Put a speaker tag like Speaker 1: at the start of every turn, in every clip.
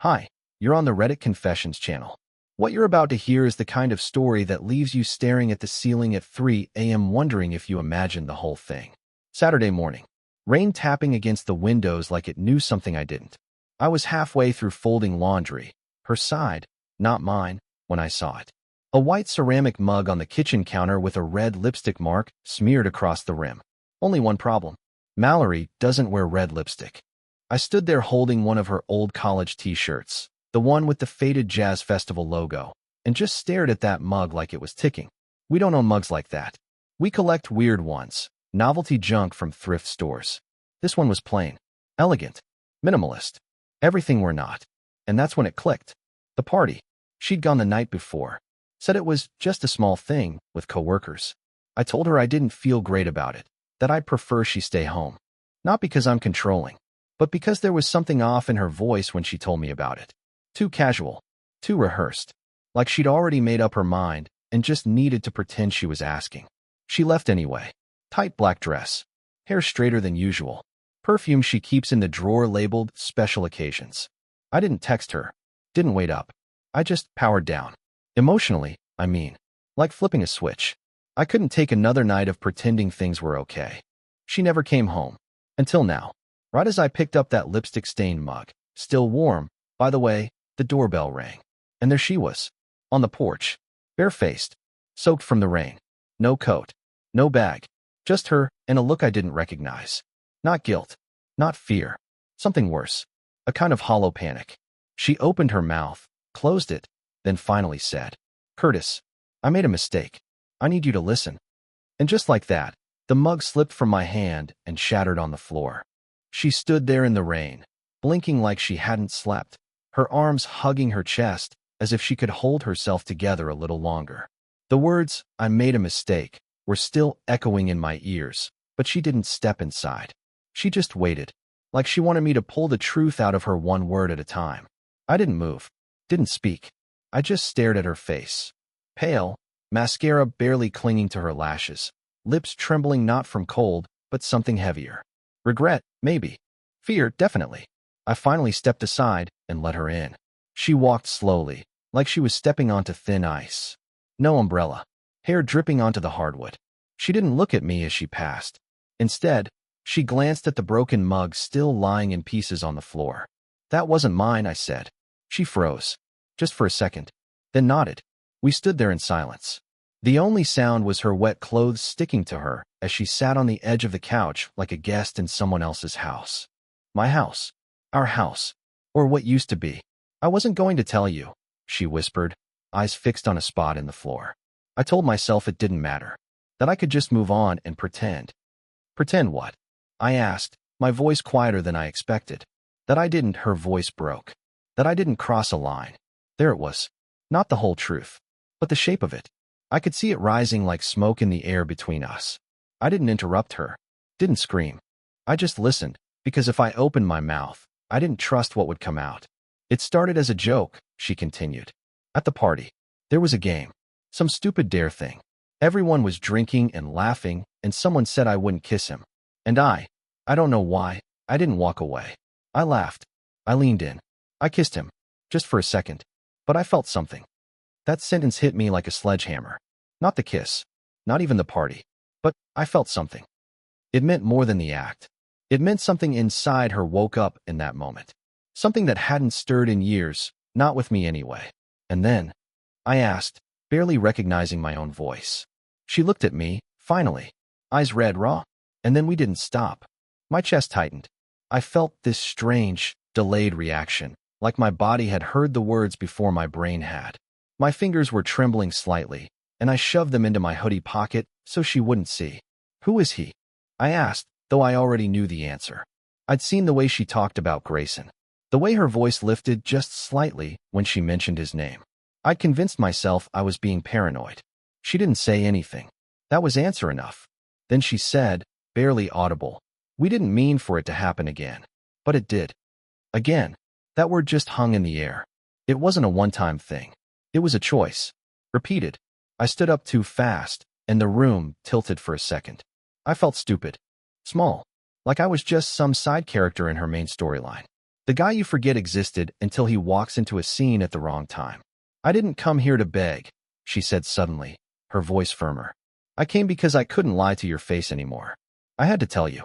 Speaker 1: Hi, you're on the Reddit Confessions channel. What you're about to hear is the kind of story that leaves you staring at the ceiling at 3 a.m. wondering if you imagined the whole thing. Saturday morning. Rain tapping against the windows like it knew something I didn't. I was halfway through folding laundry, her side, not mine, when I saw it. A white ceramic mug on the kitchen counter with a red lipstick mark smeared across the rim. Only one problem. Mallory doesn't wear red lipstick. I stood there holding one of her old college t-shirts, the one with the faded Jazz Festival logo, and just stared at that mug like it was ticking. We don't own mugs like that. We collect weird ones, novelty junk from thrift stores. This one was plain, elegant, minimalist. Everything we're not. And that's when it clicked. The party. She'd gone the night before. Said it was just a small thing with coworkers. I told her I didn't feel great about it, that I'd prefer she stay home. Not because I'm controlling, but because there was something off in her voice when she told me about it. Too casual, too rehearsed, like she'd already made up her mind and just needed to pretend she was asking. She left anyway. Tight black dress, hair straighter than usual, perfume she keeps in the drawer labeled special occasions. I didn't text her, didn't wait up. I just powered down. Emotionally, I mean, like flipping a switch. I couldn't take another night of pretending things were okay. She never came home. Until now. Right as I picked up that lipstick-stained mug, still warm, by the way, the doorbell rang. And there she was, on the porch, barefaced, soaked from the rain. No coat, no bag, just her and a look I didn't recognize. Not guilt, not fear, something worse, a kind of hollow panic. She opened her mouth, closed it, then finally said, "Curtis, I made a mistake. I need you to listen." And just like that, the mug slipped from my hand and shattered on the floor. She stood there in the rain, blinking like she hadn't slept, her arms hugging her chest as if she could hold herself together a little longer. The words, "I made a mistake," were still echoing in my ears, but she didn't step inside. She just waited, like she wanted me to pull the truth out of her one word at a time. I didn't move, didn't speak. I just stared at her face. Pale, mascara barely clinging to her lashes, lips trembling not from cold, but something heavier. Regret, maybe. Fear, definitely. I finally stepped aside and let her in. She walked slowly, like she was stepping onto thin ice. No umbrella, hair dripping onto the hardwood. She didn't look at me as she passed. Instead, she glanced at the broken mug still lying in pieces on the floor. "That wasn't mine," I said. She froze, just for a second, then nodded. We stood there in silence. The only sound was her wet clothes sticking to her as she sat on the edge of the couch like a guest in someone else's house. My house. Our house. Or what used to be. "I wasn't going to tell you," she whispered, eyes fixed on a spot in the floor. I told myself it didn't matter, that I could just move on and pretend. Pretend what? I asked, my voice quieter than I expected. That I didn't, her voice broke. That I didn't cross a line. There it was. Not the whole truth, but the shape of it. I could see it rising like smoke in the air between us. I didn't interrupt her, didn't scream. I just listened, because if I opened my mouth, I didn't trust what would come out. "It started as a joke," she continued. "At the party. There was a game. Some stupid dare thing. Everyone was drinking and laughing, and someone said I wouldn't kiss him. And I don't know why, I didn't walk away. I laughed. I leaned in. I kissed him. Just for a second. But I felt something." That sentence hit me like a sledgehammer. Not the kiss. Not even the party. But I felt something. It meant more than the act. It meant something inside her woke up in that moment. Something that hadn't stirred in years, not with me anyway. "And then?" I asked, barely recognizing my own voice. She looked at me, finally, eyes red raw. And then we didn't stop. My chest tightened. I felt this strange, delayed reaction, like my body had heard the words before my brain had. My fingers were trembling slightly, and I shoved them into my hoodie pocket so she wouldn't see. "Who is he?" I asked, though I already knew the answer. I'd seen the way she talked about Grayson, the way her voice lifted just slightly when she mentioned his name. I'd convinced myself I was being paranoid. She didn't say anything. That was answer enough. Then she said, barely audible, "We didn't mean for it to happen again." But it did. Again. That word just hung in the air. It wasn't a one-time thing. It was a choice. Repeated. I stood up too fast, and the room tilted for a second. I felt stupid. Small. Like I was just some side character in her main storyline. The guy you forget existed until he walks into a scene at the wrong time. I didn't come here to beg, she said suddenly, her voice firmer. I came because I couldn't lie to your face anymore. I had to tell you.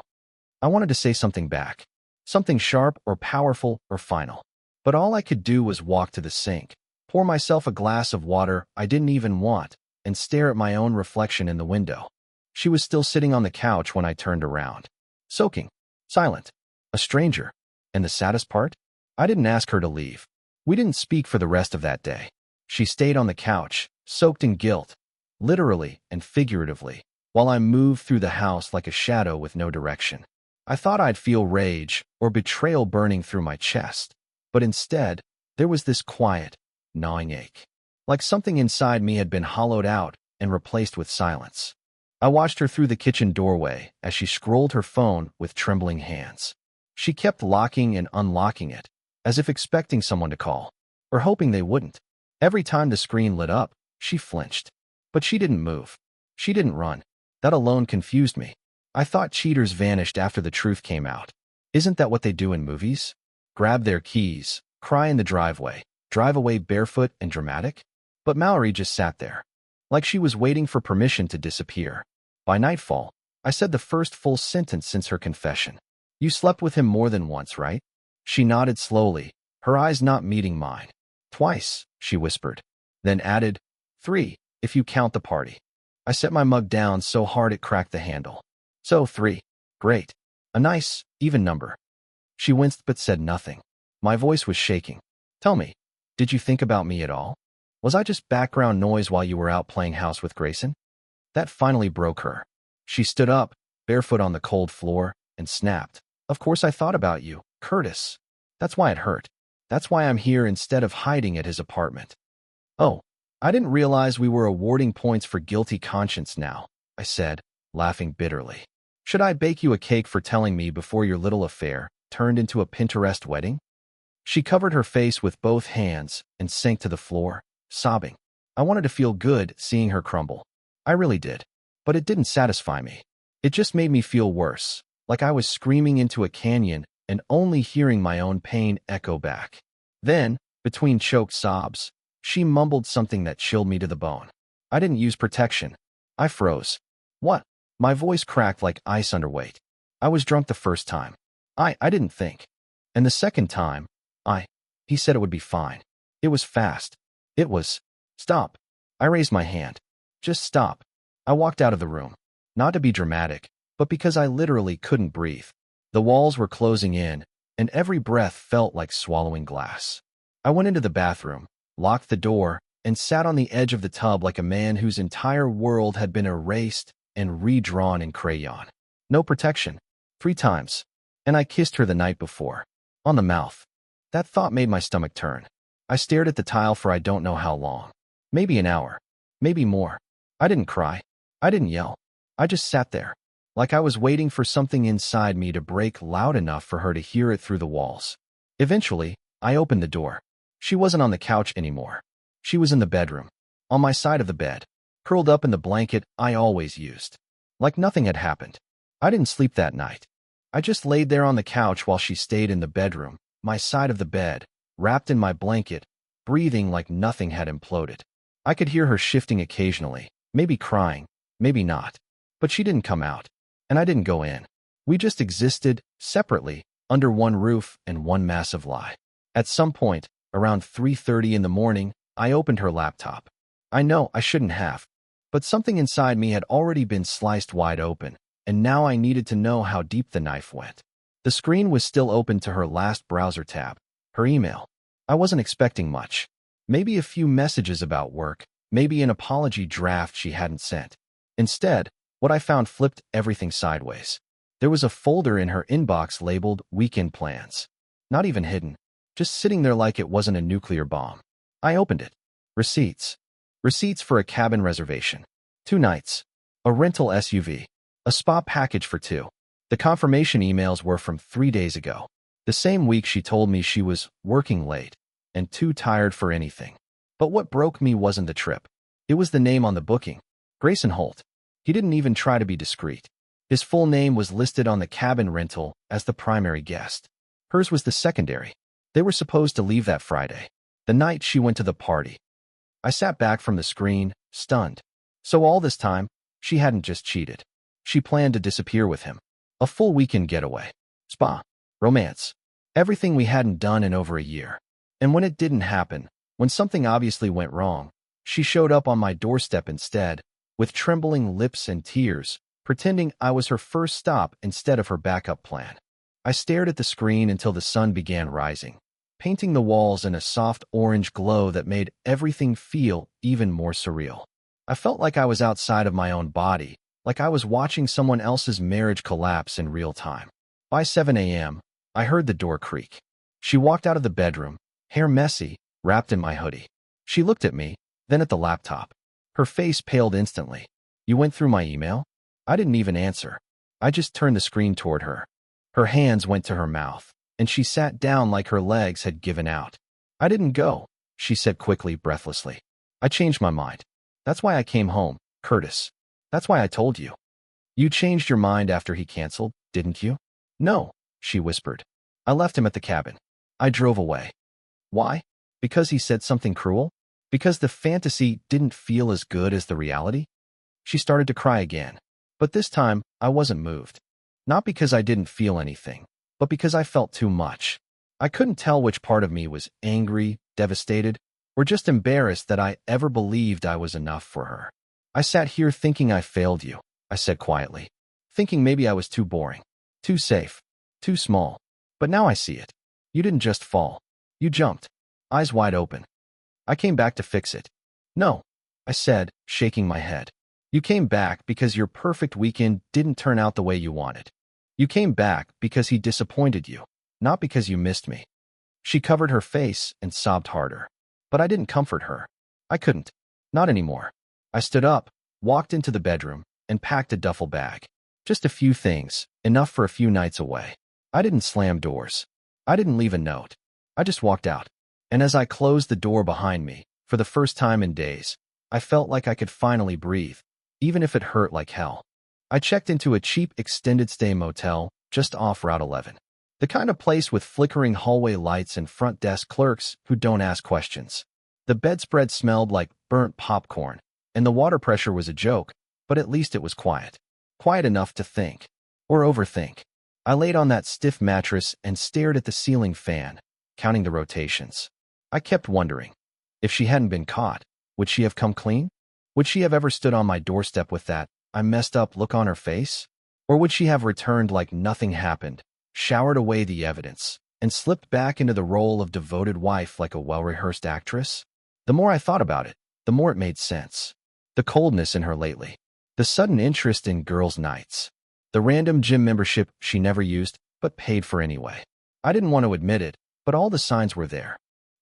Speaker 1: I wanted to say something back. Something sharp or powerful or final. But all I could do was walk to the sink, pour myself a glass of water I didn't even want, and stare at my own reflection in the window. She was still sitting on the couch when I turned around. Soaking. Silent. A stranger. And the saddest part? I didn't ask her to leave. We didn't speak for the rest of that day. She stayed on the couch, soaked in guilt, literally and figuratively, while I moved through the house like a shadow with no direction. I thought I'd feel rage or betrayal burning through my chest, but instead, there was this quiet, gnawing ache. Like something inside me had been hollowed out and replaced with silence. I watched her through the kitchen doorway as she scrolled her phone with trembling hands. She kept locking and unlocking it, as if expecting someone to call, or hoping they wouldn't. Every time the screen lit up, she flinched. But she didn't move. She didn't run. That alone confused me. I thought cheaters vanished after the truth came out. Isn't that what they do in movies? Grab their keys, cry in the driveway, drive away barefoot and dramatic? But Mallory just sat there, like she was waiting for permission to disappear. By nightfall, I said the first full sentence since her confession. You slept with him more than once, right? She nodded slowly, her eyes not meeting mine. Twice, she whispered, then added, 3, if you count the party. I set my mug down so hard it cracked the handle. So 3. Great. A nice, even number. She winced but said nothing. My voice was shaking. Tell me, did you think about me at all? Was I just background noise while you were out playing house with Grayson? That finally broke her. She stood up, barefoot on the cold floor, and snapped. Of course I thought about you, Curtis. That's why it hurt. That's why I'm here instead of hiding at his apartment. Oh, I didn't realize we were awarding points for guilty conscience now, I said, laughing bitterly. Should I bake you a cake for telling me before your little affair turned into a Pinterest wedding? She covered her face with both hands and sank to the floor, sobbing. I wanted to feel good seeing her crumble. I really did. But it didn't satisfy me. It just made me feel worse, like I was screaming into a canyon and only hearing my own pain echo back. Then, between choked sobs, she mumbled something that chilled me to the bone. I didn't use protection. I froze. What? My voice cracked like ice under weight. I was drunk the first time. I didn't think. And the second time, he said it would be fine. It was fast. It was, stop. I raised my hand. Just stop. I walked out of the room. Not to be dramatic, but because I literally couldn't breathe. The walls were closing in, and every breath felt like swallowing glass. I went into the bathroom, locked the door, and sat on the edge of the tub like a man whose entire world had been erased and redrawn in crayon. No protection. 3 times. And I kissed her the night before. On the mouth. That thought made my stomach turn. I stared at the tile for I don't know how long. Maybe an hour. Maybe more. I didn't cry. I didn't yell. I just sat there, like I was waiting for something inside me to break loud enough for her to hear it through the walls. Eventually, I opened the door. She wasn't on the couch anymore. She was in the bedroom, on my side of the bed, curled up in the blanket I always used. Like nothing had happened. I didn't sleep that night. I just laid there on the couch while she stayed in the bedroom, my side of the bed, wrapped in my blanket, breathing like nothing had imploded. I could hear her shifting occasionally, maybe crying, maybe not. But she didn't come out, and I didn't go in. We just existed, separately, under one roof and one massive lie. At some point, around 3:30 in the morning, I opened her laptop. I know I shouldn't have, but something inside me had already been sliced wide open, and now I needed to know how deep the knife went. The screen was still open to her last browser tab, her email. I wasn't expecting much. Maybe a few messages about work, maybe an apology draft she hadn't sent. Instead, what I found flipped everything sideways. There was a folder in her inbox labeled Weekend Plans. Not even hidden, just sitting there like it wasn't a nuclear bomb. I opened it. Receipts. Receipts for a cabin reservation. 2 nights. A rental SUV. A spa package for 2. The confirmation emails were from 3 days ago. The same week she told me she was working late and too tired for anything. But what broke me wasn't the trip. It was the name on the booking. Grayson Holt. He didn't even try to be discreet. His full name was listed on the cabin rental as the primary guest. Hers was the secondary. They were supposed to leave that Friday, the night she went to the party. I sat back from the screen, stunned. So all this time, she hadn't just cheated. She planned to disappear with him. A full weekend getaway. Spa. Romance. Everything we hadn't done in over a year. And when it didn't happen, when something obviously went wrong, she showed up on my doorstep instead, with trembling lips and tears, pretending I was her first stop instead of her backup plan. I stared at the screen until the sun began rising, painting the walls in a soft orange glow that made everything feel even more surreal. I felt like I was outside of my own body, like I was watching someone else's marriage collapse in real time. By 7 a.m., I heard the door creak. She walked out of the bedroom, hair messy, wrapped in my hoodie. She looked at me, then at the laptop. Her face paled instantly. "You went through my email?" I didn't even answer. I just turned the screen toward her. Her hands went to her mouth, and she sat down like her legs had given out. "I didn't go," she said quickly, breathlessly. "I changed my mind. That's why I came home, Curtis. That's why I told you." "You changed your mind after he canceled, didn't you?" "No," she whispered. "I left him at the cabin. I drove away." "Why? Because he said something cruel? Because the fantasy didn't feel as good as the reality?" She started to cry again. But this time, I wasn't moved. Not because I didn't feel anything, but because I felt too much. I couldn't tell which part of me was angry, devastated, or just embarrassed that I ever believed I was enough for her. "I sat here thinking I failed you," I said quietly. "Thinking maybe I was too boring, too safe, too small. But now I see it. You didn't just fall. You jumped, eyes wide open. I came back to fix it." "No," I said, shaking my head. "You came back because your perfect weekend didn't turn out the way you wanted. You came back because he disappointed you, not because you missed me." She covered her face and sobbed harder. But I didn't comfort her. I couldn't. Not anymore. I stood up, walked into the bedroom, and packed a duffel bag. Just a few things, enough for a few nights away. I didn't slam doors. I didn't leave a note. I just walked out. And as I closed the door behind me, for the first time in days, I felt like I could finally breathe, even if it hurt like hell. I checked into a cheap extended-stay motel just off Route 11. The kind of place with flickering hallway lights and front desk clerks who don't ask questions. The bedspread smelled like burnt popcorn, and the water pressure was a joke, but at least it was quiet. Quiet enough to think. Or overthink. I laid on that stiff mattress and stared at the ceiling fan, counting the rotations. I kept wondering, if she hadn't been caught, would she have come clean? Would she have ever stood on my doorstep with that "I messed up" look on her face? Or would she have returned like nothing happened, showered away the evidence, and slipped back into the role of devoted wife like a well-rehearsed actress? The more I thought about it, the more it made sense. The coldness in her lately, the sudden interest in girls' nights, the random gym membership she never used but paid for anyway. I didn't want to admit it, but all the signs were there.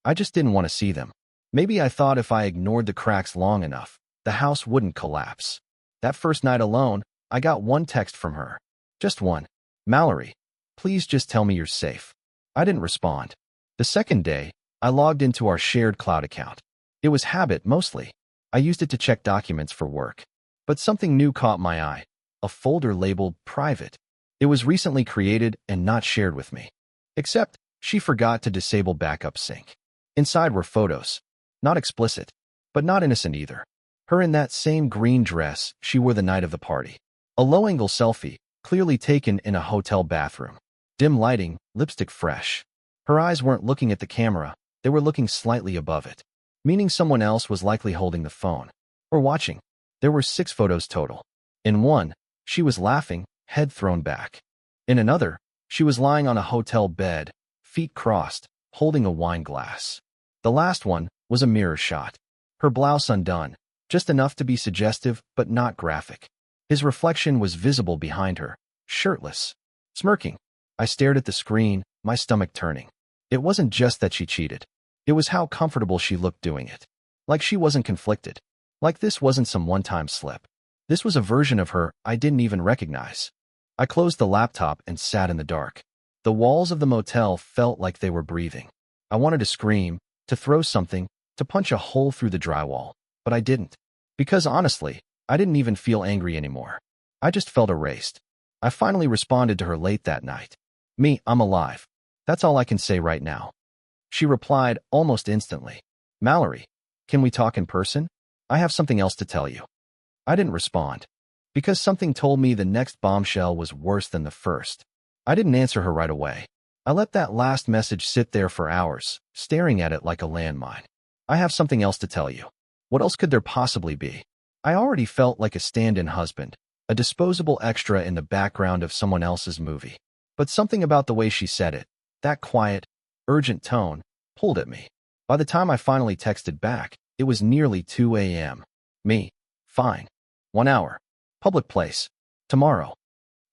Speaker 1: I just didn't want to see them. Maybe I thought if I ignored the cracks long enough, the house wouldn't collapse. That first night alone, I got one text from her. Just one. "Mallory, please just tell me you're safe." I didn't respond. The second day, I logged into our shared cloud account. It was habit mostly. I used it to check documents for work. But something new caught my eye. A folder labeled private. It was recently created and not shared with me. Except, she forgot to disable backup sync. Inside were photos. Not explicit, but not innocent either. Her in that same green dress she wore the night of the party. A low-angle selfie, clearly taken in a hotel bathroom. Dim lighting, lipstick fresh. Her eyes weren't looking at the camera, they were looking slightly above it, meaning someone else was likely holding the phone. Or watching. There were 6 photos total. In one, she was laughing, head thrown back. In another, she was lying on a hotel bed, feet crossed, holding a wine glass. The last one was a mirror shot. Her blouse undone, just enough to be suggestive but not graphic. His reflection was visible behind her, shirtless, smirking. I stared at the screen, my stomach turning. It wasn't just that she cheated. It was how comfortable she looked doing it. Like she wasn't conflicted. Like this wasn't some one-time slip. This was a version of her I didn't even recognize. I closed the laptop and sat in the dark. The walls of the motel felt like they were breathing. I wanted to scream, to throw something, to punch a hole through the drywall, but I didn't. Because honestly, I didn't even feel angry anymore. I just felt erased. I finally responded to her late that night. "Me, I'm alive. That's all I can say right now. She replied almost instantly. Mallory, can we talk in person? I have something else to tell you. I didn't respond, because something told me the next bombshell was worse than the first. I didn't answer her right away. I let that last message sit there for hours, staring at it like a landmine. I have something else to tell you. What else could there possibly be? I already felt like a stand-in husband, a disposable extra in the background of someone else's movie. But something about the way she said it, that quiet, urgent tone, pulled at me. By the time I finally texted back, it was nearly 2 a.m. Me. Fine. 1 hour. Public place. Tomorrow.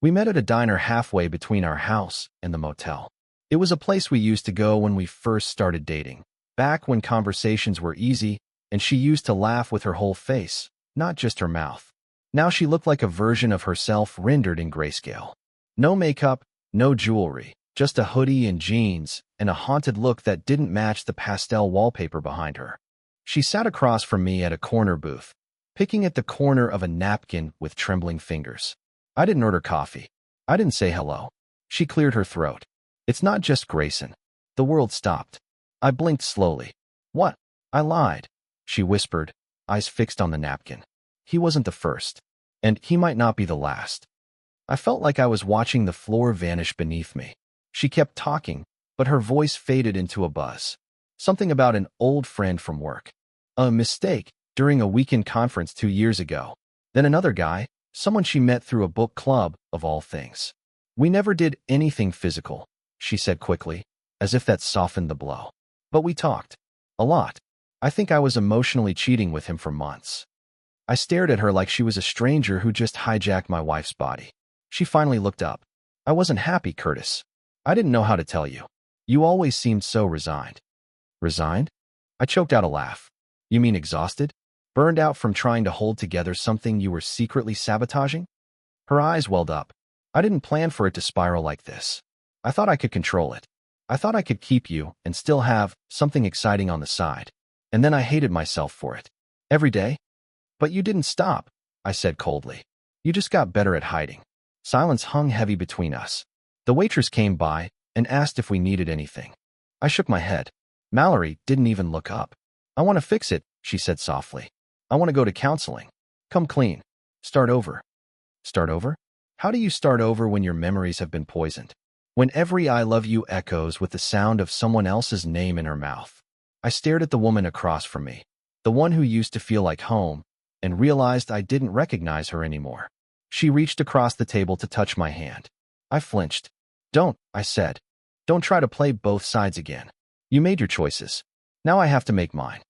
Speaker 1: We met at a diner halfway between our house and the motel. It was a place we used to go when we first started dating, back when conversations were easy and she used to laugh with her whole face, not just her mouth. Now she looked like a version of herself rendered in grayscale. No makeup, no jewelry, just a hoodie and jeans, and a haunted look that didn't match the pastel wallpaper behind her. She sat across from me at a corner booth, picking at the corner of a napkin with trembling fingers. I didn't order coffee. I didn't say hello. She cleared her throat. It's not just Grayson. The world stopped. I blinked slowly. What? I lied. She whispered, eyes fixed on the napkin. He wasn't the first, and he might not be the last. I felt like I was watching the floor vanish beneath me. She kept talking, but her voice faded into a buzz. Something about an old friend from work. A mistake during a weekend conference 2 years ago. Then another guy, someone she met through a book club, of all things. We never did anything physical, she said quickly, as if that softened the blow. But we talked. A lot. I think I was emotionally cheating with him for months. I stared at her like she was a stranger who just hijacked my wife's body. She finally looked up. I wasn't happy, Curtis. I didn't know how to tell you. You always seemed so resigned. Resigned? I choked out a laugh. You mean exhausted? Burned out from trying to hold together something you were secretly sabotaging? Her eyes welled up. I didn't plan for it to spiral like this. I thought I could control it. I thought I could keep you and still have something exciting on the side. And then I hated myself for it. Every day? But you didn't stop, I said coldly. You just got better at hiding. Silence hung heavy between us. The waitress came by and asked if we needed anything. I shook my head. Mallory didn't even look up. I want to fix it, she said softly. I want to go to counseling. Come clean. Start over. Start over? How do you start over when your memories have been poisoned? When every I love you echoes with the sound of someone else's name in her mouth. I stared at the woman across from me, the one who used to feel like home, and realized I didn't recognize her anymore. She reached across the table to touch my hand. I flinched. Don't, I said. Don't try to play both sides again. You made your choices. Now I have to make mine.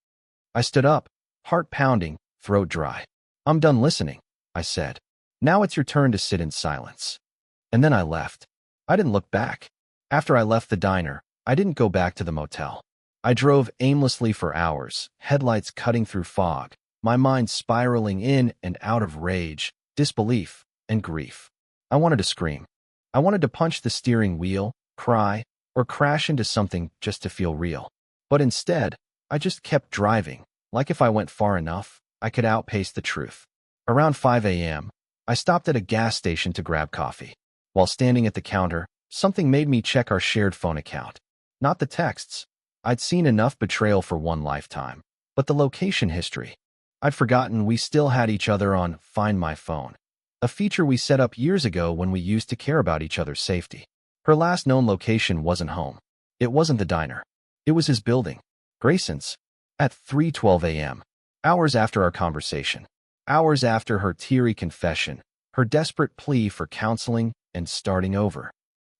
Speaker 1: I stood up, heart pounding, throat dry. I'm done listening, I said. Now it's your turn to sit in silence. And then I left. I didn't look back. After I left the diner, I didn't go back to the motel. I drove aimlessly for hours, headlights cutting through fog, my mind spiraling in and out of rage, disbelief, and grief. I wanted to scream. I wanted to punch the steering wheel, cry, or crash into something just to feel real. But instead, I just kept driving, like if I went far enough, I could outpace the truth. Around 5 a.m., I stopped at a gas station to grab coffee. While standing at the counter, something made me check our shared phone account. Not the texts. I'd seen enough betrayal for one lifetime. But the location history. I'd forgotten we still had each other on Find My Phone, a feature we set up years ago when we used to care about each other's safety. Her last known location wasn't home. It wasn't the diner. It was his building, Grayson's, at 3:12 a.m., hours after our conversation, hours after her teary confession, her desperate plea for counseling and starting over.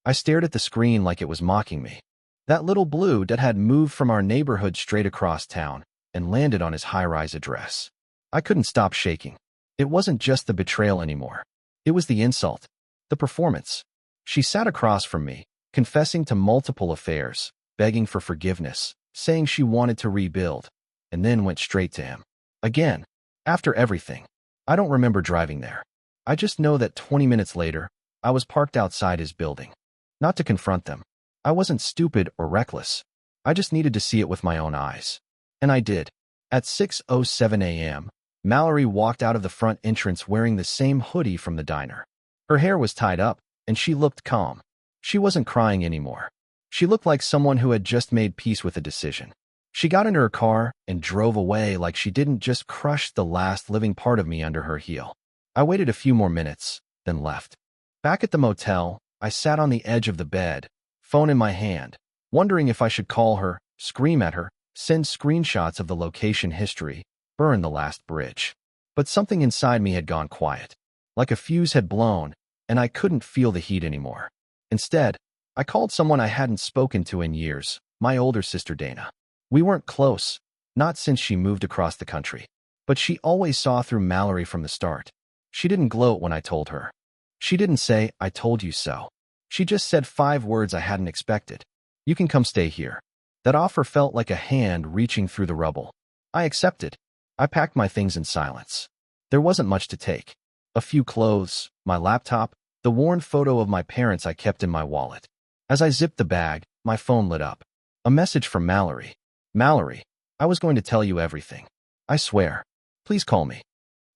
Speaker 1: I stared at the screen like it was mocking me. That little blue that had moved from our neighborhood straight across town and landed on his high-rise address. I couldn't stop shaking. It wasn't just the betrayal anymore. It was the insult, the performance. She sat across from me, confessing to multiple affairs, begging for forgiveness, saying she wanted to rebuild, and then went straight to him. Again, after everything. I don't remember driving there. I just know that 20 minutes later, I was parked outside his building. Not to confront them. I wasn't stupid or reckless. I just needed to see it with my own eyes. And I did. At 6:07 a.m., Mallory walked out of the front entrance wearing the same hoodie from the diner. Her hair was tied up, and she looked calm. She wasn't crying anymore. She looked like someone who had just made peace with a decision. She got into her car and drove away like she didn't just crush the last living part of me under her heel. I waited a few more minutes, then left. Back at the motel, I sat on the edge of the bed, phone in my hand, wondering if I should call her, scream at her, send screenshots of the location history, burn the last bridge. But something inside me had gone quiet, like a fuse had blown, and I couldn't feel the heat anymore. Instead, I called someone I hadn't spoken to in years, my older sister Dana. We weren't close, not since she moved across the country. But she always saw through Mallory from the start. She didn't gloat when I told her. She didn't say, "I told you so." She just said 5 words I hadn't expected. "You can come stay here." That offer felt like a hand reaching through the rubble. I accepted. I packed my things in silence. There wasn't much to take. A few clothes, my laptop, the worn photo of my parents I kept in my wallet. As I zipped the bag, my phone lit up. A message from Mallory. "Mallory, I was going to tell you everything. I swear. Please call me."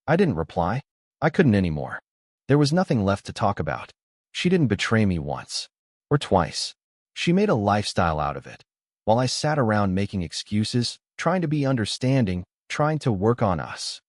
Speaker 1: I didn't reply. I couldn't anymore. There was nothing left to talk about. She didn't betray me once. Or twice. She made a lifestyle out of it. While I sat around making excuses, trying to be understanding, trying to work on us.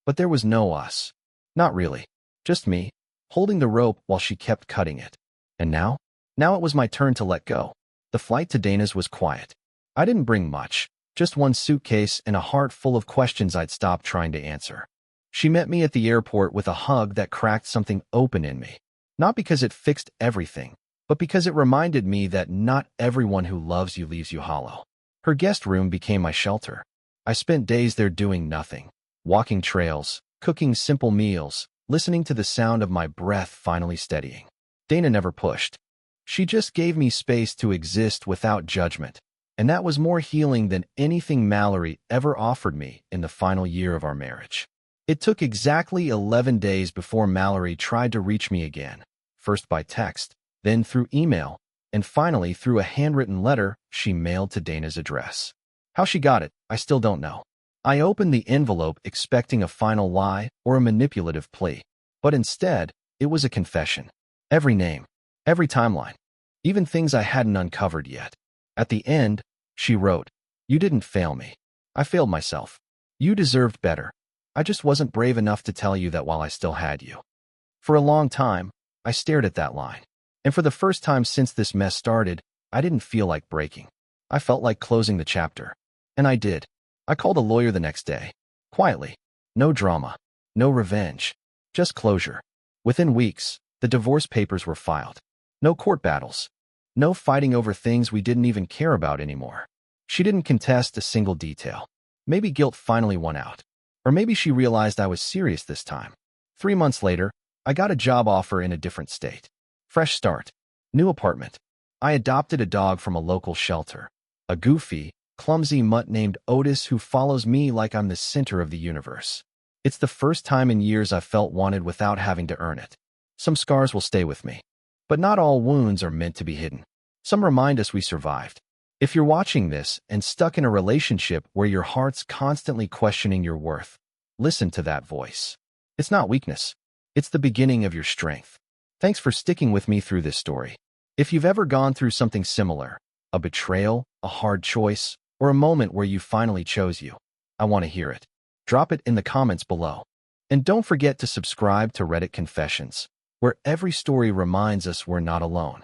Speaker 1: But there was no us. Not really. Just me, holding the rope while she kept cutting it. And now? Now it was my turn to let go. The flight to Dana's was quiet. I didn't bring much, just one suitcase and a heart full of questions I'd stopped trying to answer. She met me at the airport with a hug that cracked something open in me. Not because it fixed everything, but because it reminded me that not everyone who loves you leaves you hollow. Her guest room became my shelter. I spent days there doing nothing, walking trails, cooking simple meals, listening to the sound of my breath finally steadying. Dana never pushed. She just gave me space to exist without judgment, and that was more healing than anything Mallory ever offered me in the final year of our marriage. It took exactly 11 days before Mallory tried to reach me again, first by text, then through email, and finally through a handwritten letter she mailed to Dana's address. How she got it, I still don't know. I opened the envelope expecting a final lie or a manipulative plea, but instead, it was a confession. Every name, every timeline, even things I hadn't uncovered yet. At the end, she wrote, "You didn't fail me. I failed myself. You deserved better. I just wasn't brave enough to tell you that while I still had you." For a long time, I stared at that line. And for the first time since this mess started, I didn't feel like breaking. I felt like closing the chapter. And I did. I called a lawyer the next day. Quietly. No drama. No revenge. Just closure. Within weeks, the divorce papers were filed. No court battles. No fighting over things we didn't even care about anymore. She didn't contest a single detail. Maybe guilt finally won out. Or maybe she realized I was serious this time. 3 months later, I got a job offer in a different state. Fresh start. New apartment. I adopted a dog from a local shelter. A goofy, clumsy mutt named Otis who follows me like I'm the center of the universe. It's the first time in years I've felt wanted without having to earn it. Some scars will stay with me. But not all wounds are meant to be hidden. Some remind us we survived. If you're watching this and stuck in a relationship where your heart's constantly questioning your worth, listen to that voice. It's not weakness. It's the beginning of your strength. Thanks for sticking with me through this story. If you've ever gone through something similar, a betrayal, a hard choice, or a moment where you finally chose you, I want to hear it. Drop it in the comments below. And don't forget to subscribe to Reddit Confessions, where every story reminds us we're not alone.